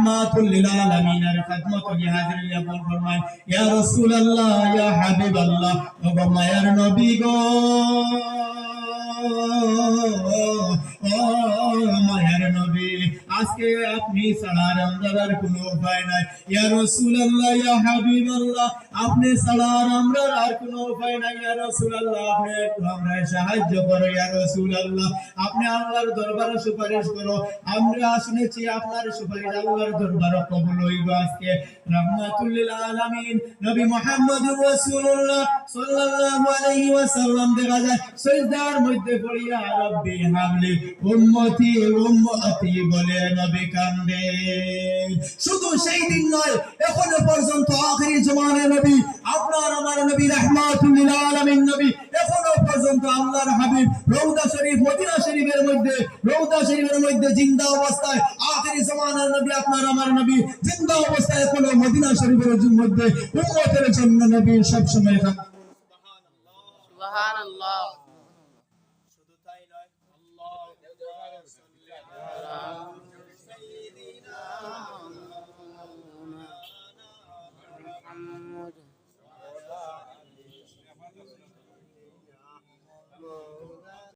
রাহমাতুল লিল আলামিনের খিদমতে হাজির হয়ে ফরমায় ইয়া রাসূলুল্লাহ ইয়া হাবিবাল্লাহ ও মায়ার নবী গো ও মায়ার নবী আজকে আপনি ছাড়া আমরার কোনো উপায় নাই ইয়া রাসূলুল্লাহ ইয়া হাবিবাল্লাহ আপনি ছাড়া আমরার আর কোনো উপায় নাই ইয়া রাসূলুল্লাহ আপনি একটু আমাদের সাহায্য করো ইয়া রাসূলুল্লাহ আপনি আল্লাহর দরবারে সুপারিশ করো আমরা শুনেছি আপনার সুপারিশ আল্লাহর দরবারে কবুল হইব আজকে রাহমাতুল লিল আলামিন নবী মুহাম্মদুর রাসূলুল্লাহ সাল্লাল্লাহু আলাইহি ওয়াসাল্লাম দেখা যায় সিজদার মধ্যে পড়িয়া রব্বি হাবলি উম্মতি উম্মতি বলে নবী কান্দে শুধু সেই দিন নয় এখনো পর্যন্ত আখিরি জামানার নবী আপনার আমার নবী রাহমাতুল লিল আলামিন নবী এখনো পর্যন্ত আল্লাহর হাবিব রওজা শরীফ মদিনা শরীফের মধ্যে জিন্দা অবস্থায় আখিরি জামানার নবী আপনার আমার নবী জিন্দা অবস্থায় এখনো মদিনা শরীফের মধ্যে উম্মতের জন্য নবী সব সময় সুবহানাল্লাহ